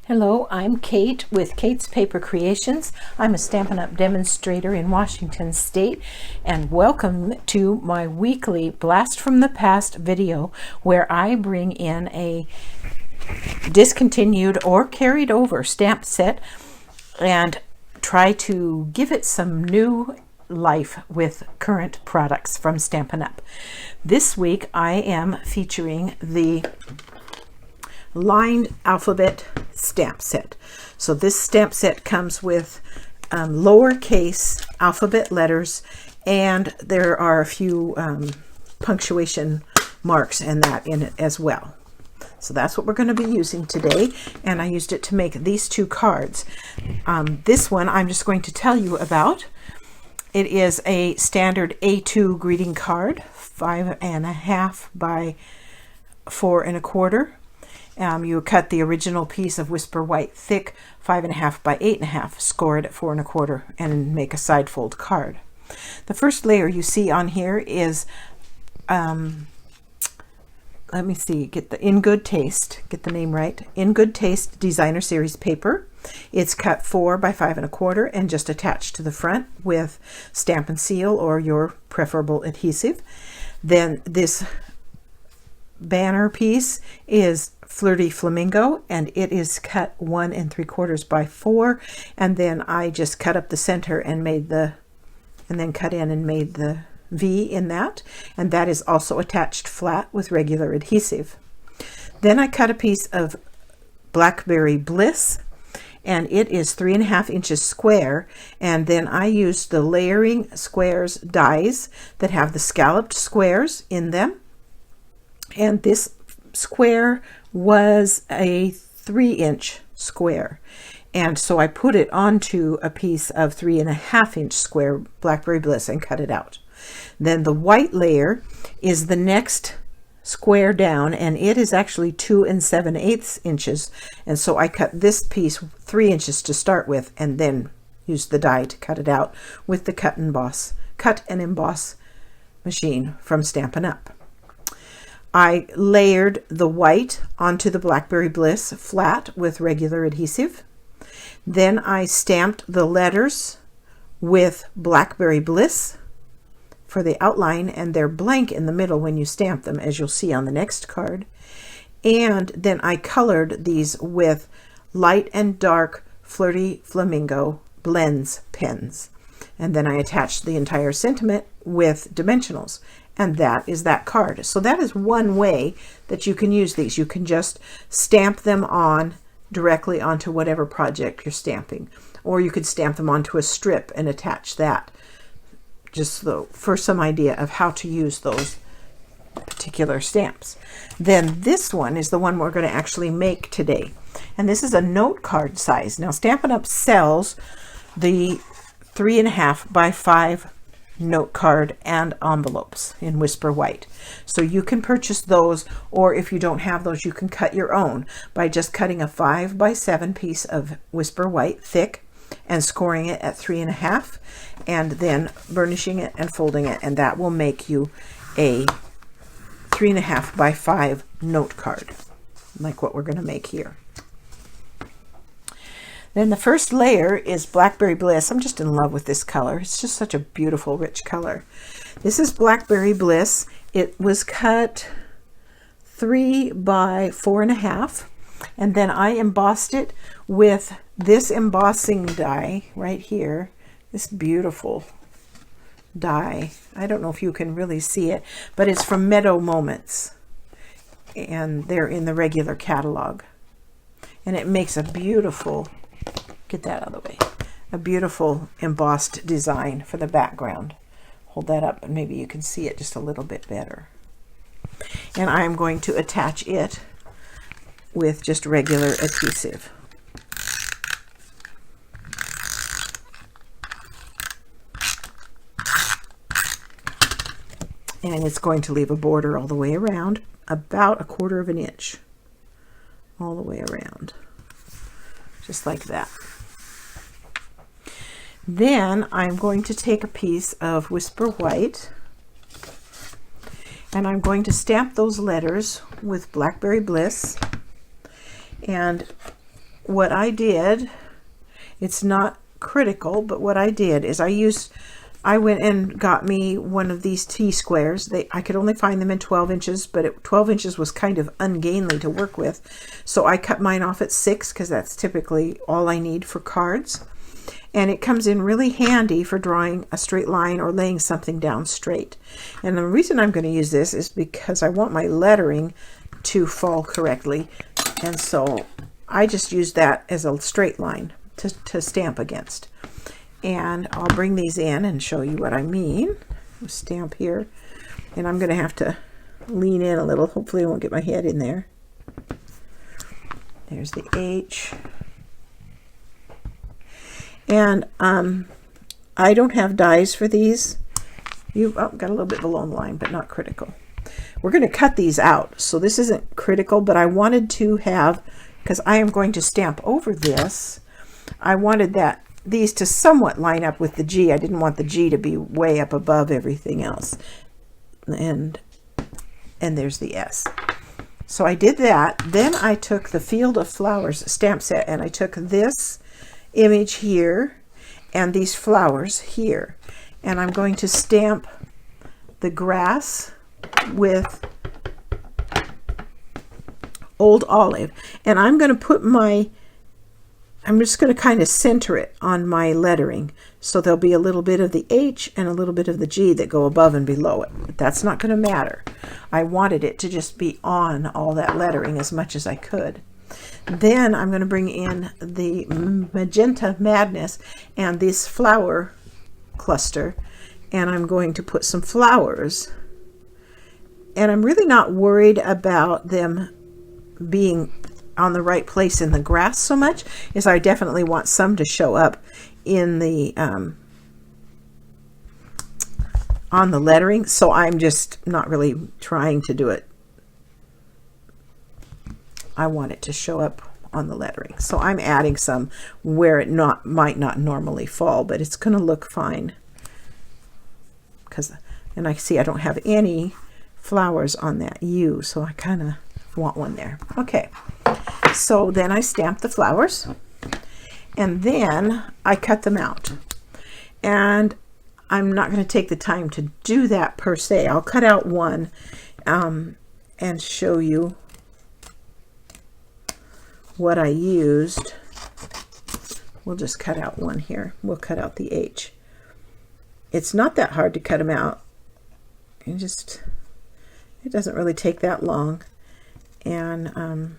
Hello, I'm Kate with Kate's Paper Creations. I'm a Stampin' Up! Demonstrator in Washington State, and welcome to my weekly Blast from the Past video where I bring in a discontinued or carried over stamp set and try to give it some new life with current products from Stampin' Up! This week I am featuring the lined alphabet stamp set. So this stamp set comes with lowercase alphabet letters, and there are a few punctuation marks and that in it as well. So that's what we're going to be using today, and I used it to make these two cards. This one I'm just going to tell you about. It is a standard A2 greeting card, 5.5 by 4 1/4. You cut the original piece of Whisper White thick, 5.5 by 8.5, score it at 4 1/4, and make a side fold card. The first layer you see on here is, let me see, get the In Good Taste, get the name right, In Good Taste Designer Series paper. It's cut 4 by 5 1/4 and just attached to the front with Stampin' Seal or your preferable adhesive. Then this banner piece is Flirty Flamingo, and it is cut 1 3/4 by 4, and then I just cut up the center and then cut in and made the V in that, and that is also attached flat with regular adhesive. Then I cut a piece of Blackberry Bliss, and it is 3.5 inches square, and then I used the layering squares dies that have the scalloped squares in them, and this square was a 3-inch square, and so I put it onto a piece of 3.5 inch square Blackberry Bliss and cut it out. Then the white layer is the next square down, and it is actually 2 7/8 inches, and so I cut this piece 3 inches to start with and then used the die to cut it out with the cut and emboss machine from Stampin' Up! I layered the white onto the Blackberry Bliss flat with regular adhesive. Then I stamped the letters with Blackberry Bliss for the outline, and they're blank in the middle when you stamp them, as you'll see on the next card. And then I colored these with light and dark Flirty Flamingo blends pens. And then I attached the entire sentiment with dimensionals. And that is that card. So that is one way that you can use these. You can just stamp them on directly onto whatever project you're stamping, or you could stamp them onto a strip and attach that, just for some idea of how to use those particular stamps. Then this one is the one we're going to actually make today, and this is a note card size. Now Stampin' Up! Sells the 3.5 by 5 note card and envelopes in Whisper White, so you can purchase those, or if you don't have those, you can cut your own by just cutting a 5 by 7 piece of Whisper White thick and scoring it at 3.5, and then burnishing it and folding it, and that will make you a 3.5 by 5 note card like what we're going to make here. Then the first layer is Blackberry Bliss. I'm just in love with this color. It's just such a beautiful, rich color. This is Blackberry Bliss. It was cut 3 by 4.5, and then I embossed it with this embossing die right here. This beautiful die. I don't know if you can really see it, but it's from Meadow Moments, and they're in the regular catalog. And it makes a beautiful, get that out of the way, a beautiful embossed design for the background. Hold that up and maybe you can see it just a little bit better. And I'm going to attach it with just regular adhesive. And it's going to leave a border all the way around, about 1/4 inch all the way around, just like that. Then I'm going to take a piece of Whisper White, and I'm going to stamp those letters with Blackberry Bliss, and what I did, it's not critical, but what I did is I went and got me one of these T-squares. I could only find them in 12 inches, but 12 inches was kind of ungainly to work with. So I cut mine off at 6 because that's typically all I need for cards. And it comes in really handy for drawing a straight line or laying something down straight. And the reason I'm going to use this is because I want my lettering to fall correctly. And so I just use that as a straight line to stamp against. And I'll bring these in and show you what I mean. Stamp here. And I'm going to have to lean in a little. Hopefully I won't get my head in there. There's the H. And I don't have dies for these. Got a little bit below the line, but not critical. We're going to cut these out. So this isn't critical, but I wanted to have, because I am going to stamp over this, I wanted these to somewhat line up with the G. I didn't want the G to be way up above everything else. And there's the S. So I did that. Then I took the Field of Flowers stamp set, and I took this image here and these flowers here, and I'm going to stamp the grass with Old Olive, and I'm going to put I'm just going to kind of center it on my lettering, so there'll be a little bit of the H and a little bit of the G that go above and below it, but that's not going to matter. I wanted it to just be on all that lettering as much as I could. Then I'm going to bring in the Magenta Madness and this flower cluster, and I'm going to put some flowers. And I'm really not worried about them being on the right place in the grass so much, as I definitely want some to show up in the on the lettering. So I'm just not really trying to do it. I want it to show up on the lettering. So I'm adding some where it might not normally fall, but it's going to look fine. And I see I don't have any flowers on that U, so I kind of want one there. Okay, so then I stamp the flowers, and then I cut them out. And I'm not going to take the time to do that per se. I'll cut out one and show you what I used. We'll just cut out one here. We'll cut out the H. It's not that hard to cut them out. It doesn't really take that long. And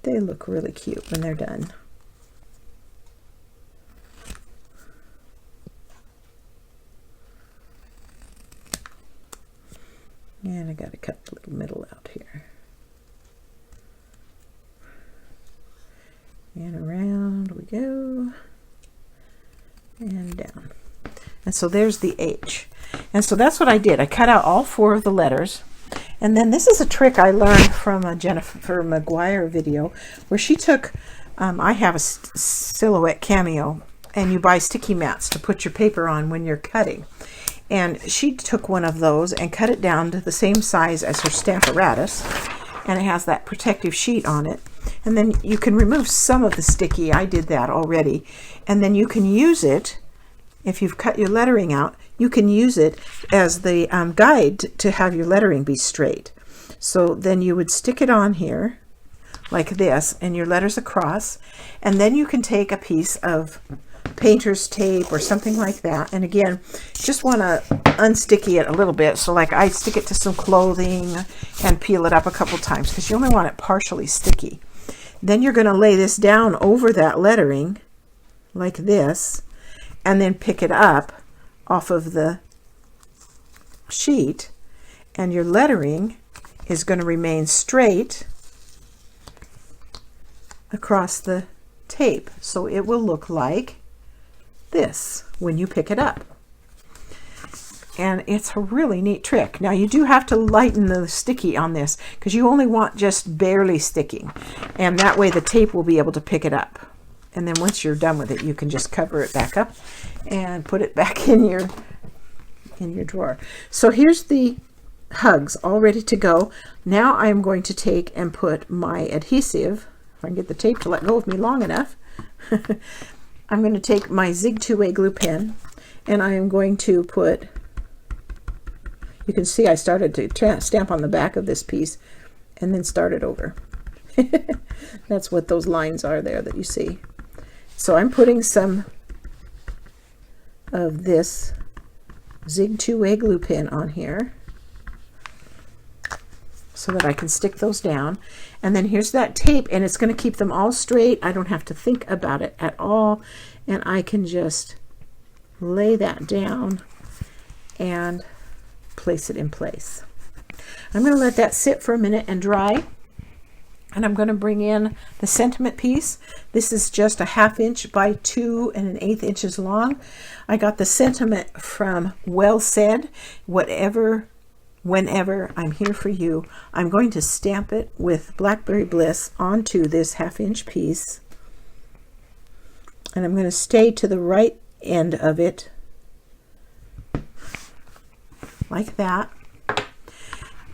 they look really cute when they're done. And I got to cut the little middle out here. And around we go, and down. And so there's the H. And so that's what I did. I cut out all 4 of the letters. And then this is a trick I learned from a Jennifer McGuire video, where she took, I have a silhouette cameo, and you buy sticky mats to put your paper on when you're cutting. And she took one of those and cut it down to the same size as her Stamparatus, and it has that protective sheet on it. And then you can remove some of the sticky. I did that already. And then you can use it, if you've cut your lettering out, you can use it as the guide to have your lettering be straight. So then you would stick it on here like this, and your letters across, and then you can take a piece of painter's tape or something like that, and again, just want to unsticky it a little bit. So like I stick it to some clothing and peel it up a couple times, because you only want it partially sticky. Then you're going to lay this down over that lettering like this, and then pick it up off of the sheet, and your lettering is going to remain straight across the tape. So it will look like this when you pick it up. And it's a really neat trick. Now you do have to lighten the sticky on this, because you only want just barely sticking, and that way the tape will be able to pick it up. And then once you're done with it, you can just cover it back up and put it back in your drawer. So here's the hugs all ready to go. Now I am going to take and put my adhesive, if I can get the tape to let go of me long enough. I'm going to take my Zig 2-way glue pen, and I am going to put, you can see I started to stamp on the back of this piece and then start it over. That's what those lines are there that you see. So I'm putting some of this Zig 2-way glue pen on here so that I can stick those down. And then here's that tape, and it's going to keep them all straight. I don't have to think about it at all, and I can just lay that down and place it in place. I'm going to let that sit for a minute and dry, and I'm going to bring in the sentiment piece. This is just a 1/2 inch by 2 1/8 inches long. I got the sentiment from Well Said, whenever I'm here for you. I'm going to stamp it with Blackberry Bliss onto this 1/2 inch piece, and I'm going to stay to the right end of it like that,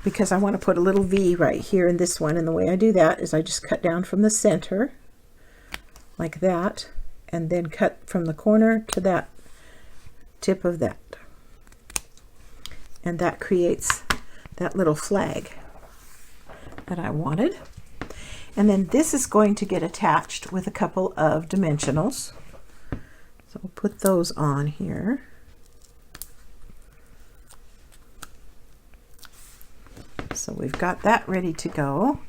because I want to put a little V right here in this one. And the way I do that is I just cut down from the center like that, and then cut from the corner to that tip of that, and that creates that little flag that I wanted. And then this is going to get attached with a couple of dimensionals, so we'll put those on here. So we've got that ready to go.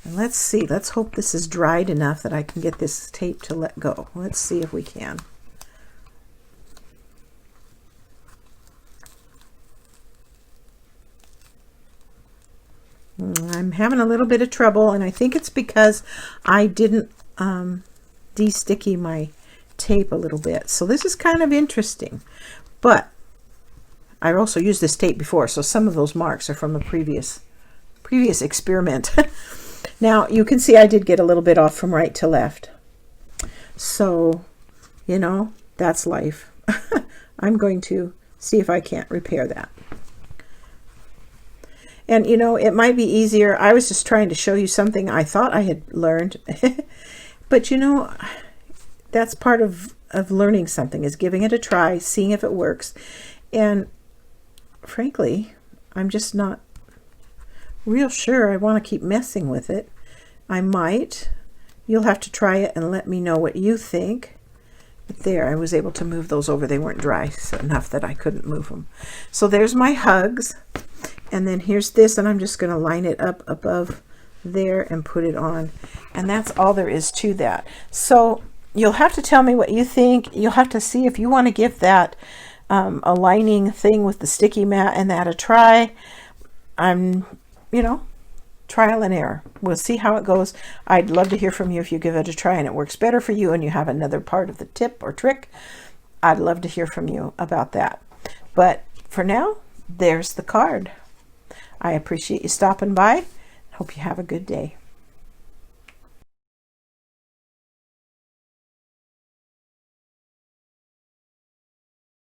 And let's see, let's hope this is dried enough that I can get this tape to let go. Let's see if we can. I'm having a little bit of trouble, and I think it's because I didn't de-sticky my tape a little bit. So this is kind of interesting, but I also used this tape before, so some of those marks are from a previous experiment. Now you can see I did get a little bit off from right to left, so you know, that's life. I'm going to see if I can't repair that. And you know, it might be easier. I was just trying to show you something I thought I had learned. But you know, that's part of learning something, is giving it a try, seeing if it works. And frankly, I'm just not real sure I want to keep messing with it. I might. You'll have to try it and let me know what you think. But there, I was able to move those over. They weren't dry enough that I couldn't move them. So there's my hugs. And then here's this, and I'm just going to line it up above there and put it on. And that's all there is to that. So you'll have to tell me what you think. You'll have to see if you want to give that a lining thing with the sticky mat and that a try. I'm, you know, trial and error. We'll see how it goes. I'd love to hear from you if you give it a try and it works better for you and you have another part of the tip or trick. I'd love to hear from you about that. But for now, there's the card. I appreciate you stopping by. Hope you have a good day.